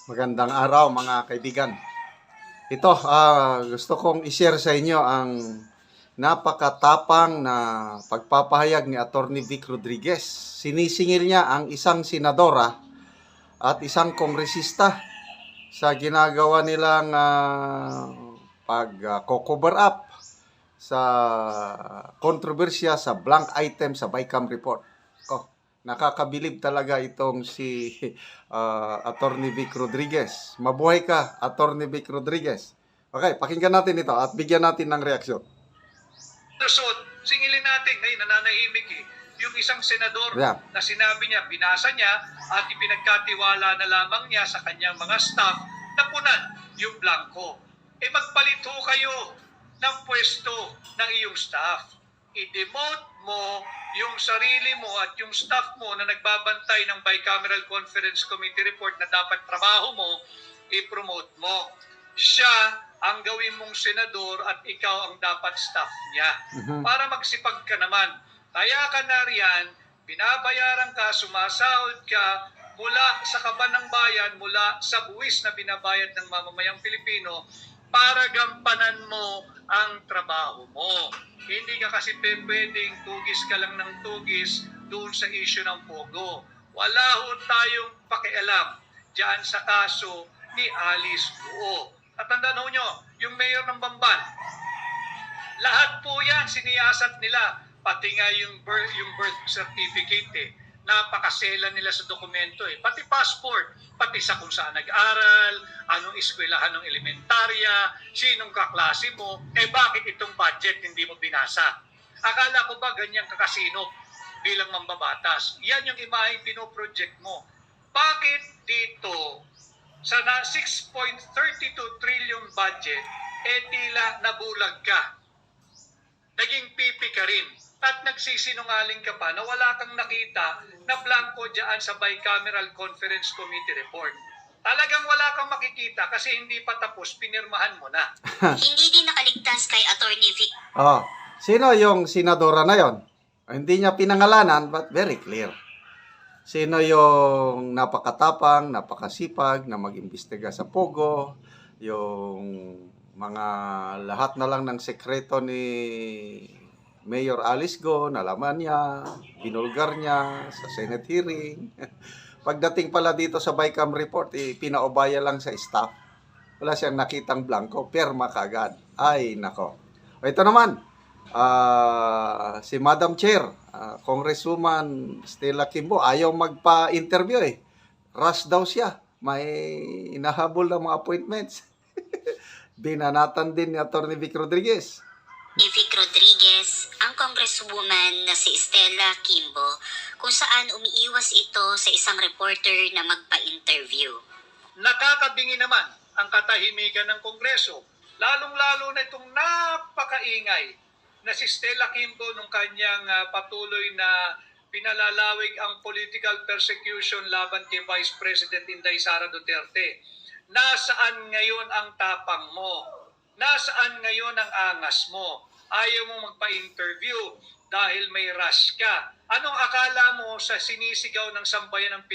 Magandang araw mga kaibigan. Ito, gusto kong i-share sa inyo ang napakatapang na pagpapahayag ni Attorney Vic Rodriguez. Sinisingil niya ang isang senadora at isang kongresista sa ginagawa nilang pag-cover up sa kontrobersya sa blank item sa BICAM report. Nakakabilib talaga itong si Attorney Vic Rodriguez. Mabuhay ka, Attorney Vic Rodriguez. Okay, pakinggan natin ito at bigyan natin ng reaksyon. Lusot, singilin natin, ngayon nananahimik yung isang senador na sinabi niya, binasa niya at ipinagkatiwala na lamang niya sa kanyang mga staff na punan yung blanco. Magpalit ho kayo ng pwesto ng iyong staff. I-demote mo yung sarili mo at yung staff mo na nagbabantay ng Bicameral Conference Committee report na dapat trabaho mo, i-promote mo. Siya ang gawin mong senador at ikaw ang dapat staff niya. Para magsipag ka naman. Kaya ka na riyan, binabayaran ka, sumasahod ka mula sa kaban ng bayan, mula sa buwis na binabayad ng mamamayang Pilipino para gampanan mo ang trabaho mo. Hindi ka kasi pwedeng tugis ka lang ng tugis doon sa issue ng Pogo. Wala ho tayong pakialam diyan sa kaso ni Alice Guo. At tandaan ho nyo, yung mayor ng Bamban, lahat po yan siniyasat nila, pati nga yung birth certificate napakasela nila sa dokumento pati passport, pati sa kung saan nag-aral, anong eskwelahan ng elementarya, sinong kaklase mo, bakit itong budget hindi mo binasa? Akala ko ba ganyang kakasino bilang mambabatas? Yan yung imaheng pinoproject mo. Bakit dito sa 6.32 trillion budget, tila nabulag ka? Naging pipi ka rin. At nagsisinungaling ka pa na wala kang nakita na blanco dyan sa Bicameral Conference Committee report. Talagang wala kang makikita kasi hindi pa tapos, pinirmahan mo na. Hindi din nakaligtas kay Attorney Vic. Sino yung senadora na yon? Hindi niya pinangalanan but very clear. Sino yung napakatapang, napakasipag na mag-imbestiga sa Pogo, yung mga lahat na lang ng sekreto ni Mayor Alice Guo, nalaman niya, binulgar niya sa Senate hearing. Pagdating pala dito sa BICAM report, pinaubaya lang sa staff. Wala siyang nakitang blanco, perma kagad. Ay, nako. Ito naman, si Madam Chair, Congresswoman Stella Kimbo, ayaw magpa-interview Rush daw siya. May inahabol ng mga appointments. Binanatan din ni Attorney Vic Rodriguez. Ni Vic Rodriguez, ang congresswoman na si Stella Kimbo, kung saan umiiwas ito sa isang reporter na magpa-interview. Nakakabingi naman ang katahimikan ng Kongreso, lalong-lalo na itong napakaingay na si Stella Kimbo nung kanyang patuloy na pinalalawig ang political persecution laban kay Vice President Inday Sara Duterte. Nasaan ngayon ang tapang mo? Nasaan ngayon ang angas mo? Ayaw mo magpa-interview dahil may rush ka. Anong akala mo sa sinisigaw ng sambayan ng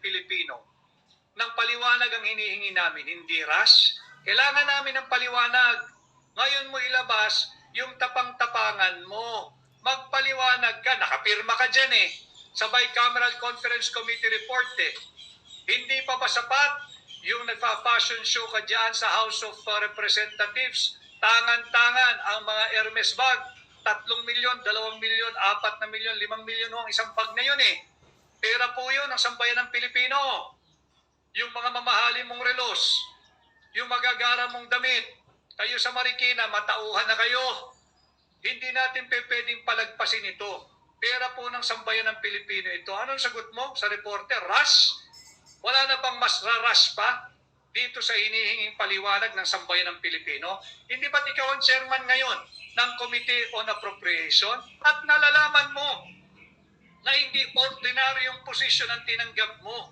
Pilipino? Nang paliwanag ang hinihingi namin, hindi rush? Kailangan namin ng paliwanag. Ngayon mo ilabas yung tapang-tapangan mo. Magpaliwanag ka, nakapirma ka dyan sa Bicameral Conference Committee report Hindi pa ba sapat yung nagpa-fashion show ka dyan sa House of Representatives, tangan-tangan ang mga Hermes bag, 3 milyon, 2 milyon, 4 na milyon, 5 milyon ang isang bag na yun Pera po yun ang sambayan ng Pilipino. Yung mga mamahalin mong relos, yung magagara mong damit, kayo sa Marikina, matauhan na kayo. Hindi natin pwedeng palagpasin ito. Pera po ng sambayan ng Pilipino ito. Anong sagot mo sa reporter? Rush? Wala na bang mas raras pa dito sa hinihinging paliwanag ng sambayan ng Pilipino? Hindi ba't ikaw ang chairman ngayon ng Committee on Appropriation? At nalalaman mo na hindi ordinaryong posisyon ang tinanggap mo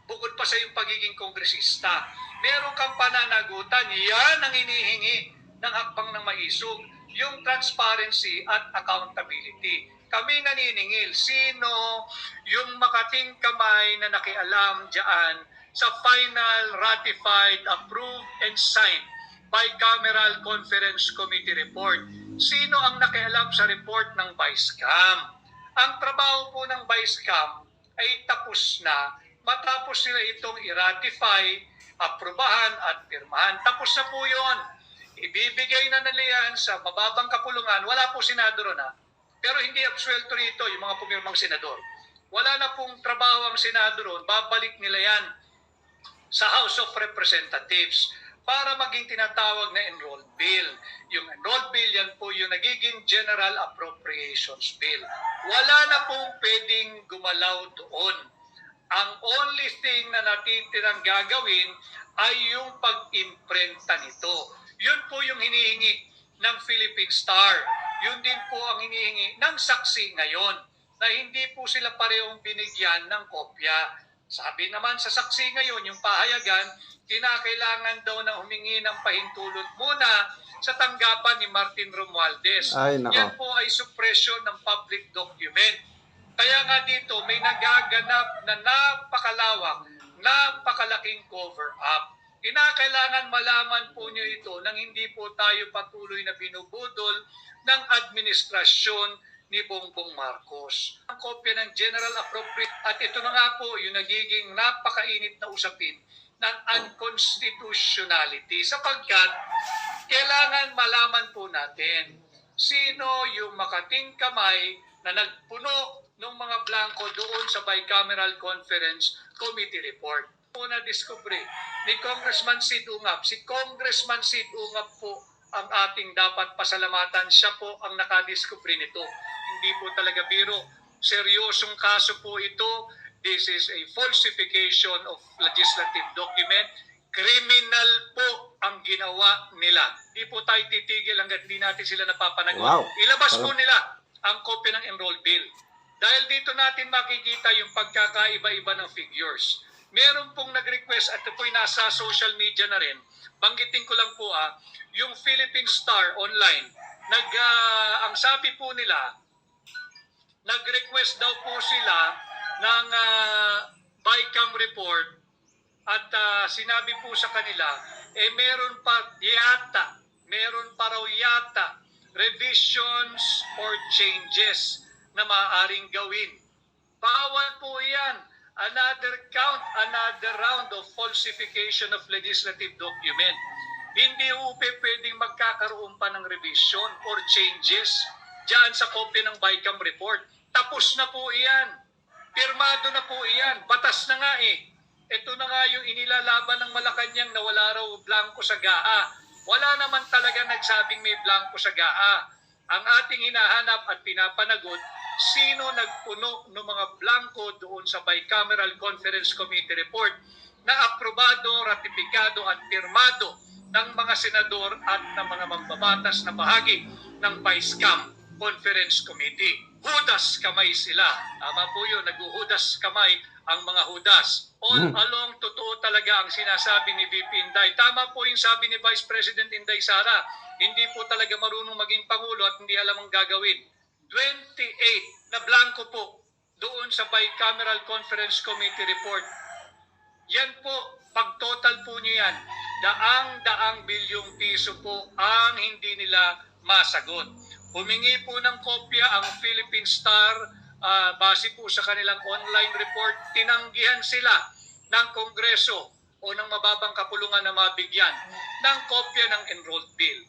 bukod pa sa iyong pagiging kongresista. Meron kang pananagutan. Yan ang hinihingi ng hakbang ng maisog, yung transparency at accountability. Kami naniningil, sino yung makating kamay na nakialam dyan sa final ratified, approved, and signed Bicameral Conference Committee report. Sino ang nakialam sa report ng Vice-Cam? Ang trabaho po ng Vice-Cam ay tapos na matapos nila itong i-ratify, aprobahan at pirmahan. Tapos na po yun. Ibibigay na nila yan sa mababang kapulungan. Wala po senador na. Pero hindi absuelto rito yung mga pumirmang senador. Wala na pong trabaho ang senador. Babalik nila yan sa House of Representatives para maging tinatawag na enrolled bill. Yung enrolled bill, yan po yung nagiging General Appropriations Bill. Wala na pong pwedeng gumalaw doon. Ang only thing na natitirang gagawin ay yung pag-imprenta nito. Yun po yung hinihingi ng Philippine Star. Yun din po ang hinihingi ng saksi ngayon na hindi po sila parehong binigyan ng kopya. Sabi naman sa saksi ngayon, yung pahayagan, kinakailangan daw na humingi ng pahintulot muna sa tanggapan ni Martin Romualdez. Yan po ay suppression ng public document. Kaya nga dito may nagaganap na napakalawak, napakalaking cover-up. Kinakailangan malaman po nyo ito nang hindi po tayo patuloy na binubudol ng administrasyon ni Bongbong Marcos. Ang kopya ng General Appropriate at ito na nga po yung nagiging napakainit na usapin ng unconstitutionality sapagkat kailangan malaman po natin sino yung makating kamay na nagpuno ng mga blanco doon sa Bicameral Conference Committee report. Una discovery ni Congressman Sid Ungap. Si Congressman Sid Ungap po ang ating dapat pasalamatan. Siya po ang nakadiscovery nito. Hindi po talaga biro. Seryosong kaso po ito. This is a falsification of legislative document. Criminal po ang ginawa nila. Hindi po tayo titigil hanggat di natin sila napapanagot. Ilabas po nila ang kopya ng enrolled bill. Dahil dito natin makikita yung pagkakaiba-iba ng figures. Meron pong nag-request at ito po'y nasa social media na rin. Banggitin ko lang po yung Philippine Star online. Ang sabi po nila, nag-request daw po sila ng BICAM report at sinabi po sa kanila, meron pa raw yata revisions or changes na maaaring gawin. Bawal po yan. Another round of falsification of legislative document. Hindi pwedeng magkakaroon pa ng revision or changes dyan sa kopya ng BICAM report. Tapos na po iyan. Pirmado na po iyan. Batas na nga eh. Ito na nga yung inilalaban ng Malacanang na wala raw blanco sa GAA. Wala naman talaga nagsabing may blanco sa GAA. Ang ating hinahanap at pinapanagot, sino nagpuno ng mga blanco doon sa Bicameral Conference Committee report na aprobado, ratipikado at pirmado ng mga senador at ng mga mambabatas na bahagi ng Vice-Cam Conference Committee. Hudas kamay sila. Tama po yun, naghuhudas kamay ang mga hudas. All along, totoo talaga ang sinasabi ni VP Inday. Tama po yung sabi ni Vice President Inday Sara. Hindi po talaga marunong maging Pangulo at hindi alam ang gagawin. 28 na blanco po doon sa Bicameral Conference Committee report. Yan po, pag total po nyo yan, daang bilyong piso po ang hindi nila masagot. Humingi po ng kopya ang Philippine Star base po sa kanilang online report. Tinanggihan sila ng Kongreso o ng mababang kapulungan na mabigyan ng kopya ng enrolled bill.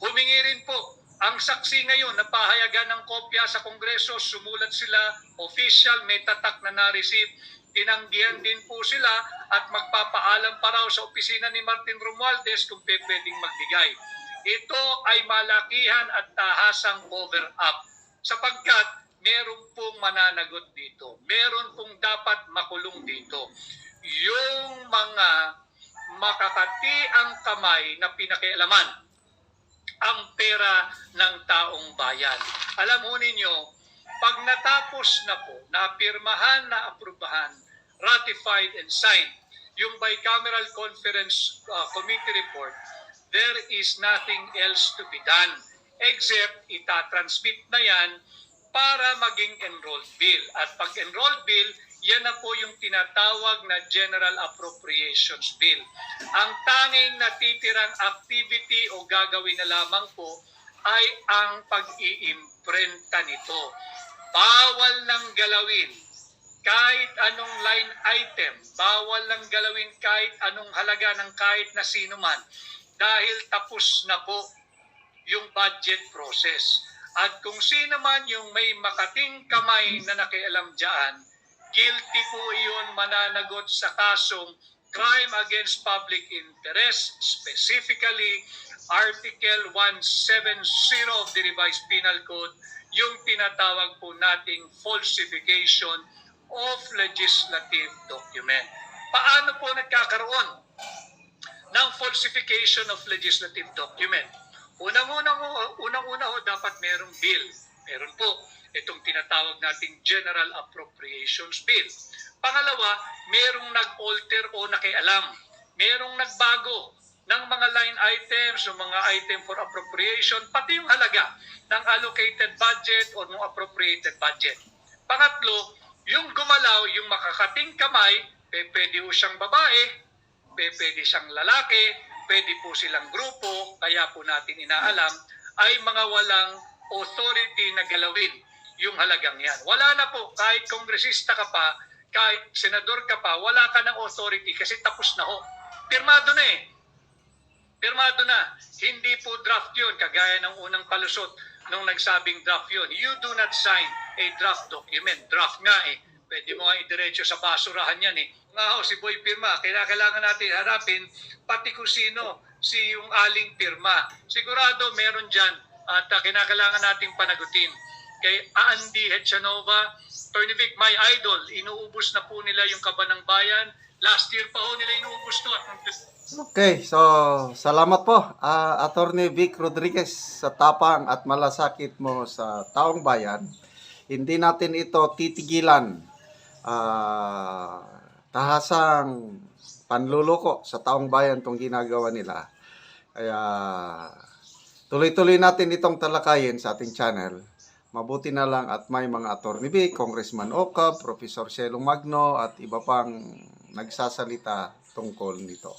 Humingi rin po ang saksi ngayon na pahayagan ng kopya sa Kongreso, sumulat sila, official, may tatak na na-receive. Tinanggihan din po sila at magpapaalam pa raw sa opisina ni Martin Romualdez kung pwedeng magbigay. Ito ay malakihan at tahasang cover-up sapagkat meron pong mananagot dito. Meron pong dapat makulong dito. Yung mga makakatiang kamay na pinakialaman ang pera ng taong bayan. Alam mo ninyo, pag natapos na po, napirmahan, naaprubahan, ratified and signed, yung Bicameral Conference Committee report, there is nothing else to be done except itatransmit na yan para maging enrolled bill. At pag enrolled bill, yan na po yung tinatawag na General Appropriations Bill. Ang tanging natitirang activity o gagawin na lamang po ay ang pag-iimprenta nito. Bawal nang galawin kahit anong line item, bawal nang galawin kahit anong halaga ng kahit na sino man dahil tapos na po yung budget process. At kung sino man yung may makating kamay na nakialam dyan, guilty po iyon mananagot sa kasong crime against public interest, specifically Article 170 of the Revised Penal Code, yung tinatawag po nating falsification of legislative document. Paano po nagkakaroon ng falsification of legislative document? Unang-una ho, dapat merong bill. Meron po itong tinatawag nating General Appropriations Bill. Pangalawa, merong nag-alter o nakialam. Merong nagbago ng mga line items, o mga item for appropriation, pati yung halaga ng allocated budget o ng appropriated budget. Pangatlo, yung gumalaw, yung makakating kamay, pwede po siyang babae, pwede siyang lalaki, pwede po silang grupo, kaya po natin inaalam, ay mga walang authority na galawin yung halagang yan. Wala na po, kahit kongresista ka pa, kahit senador ka pa, wala ka ng authority kasi tapos na ho. Pirmado na eh. Pirmado na. Hindi po draft yun, kagaya ng unang palusot nung nagsabing draft yun. You do not sign a draft document. Draft nga eh. Pwede mo nga idiretso sa basurahan yan eh. Nga ho, si Boy Pirma, kailangan natin harapin pati kung sino si yung aling pirma. Sigurado meron dyan at kinakailangan nating panagutin. Kay Andy Hetchanova, Attorney Vic, my idol, inuubos na po nila yung Kaba ng Bayan. Last year pa ho nila inuubos to. Okay, so salamat po, Attorney Vic Rodriguez, sa tapang at malasakit mo sa taong bayan. Hindi natin ito titigilan. Tahasang panluloko sa taong bayan itong ginagawa nila. Kaya tuloy-tuloy natin itong talakayin sa ating channel. Mabuti na lang at may mga Attorney Vic, Congressman Ocab, Professor Cielo Magno at iba pang nagsasalita tungkol nito.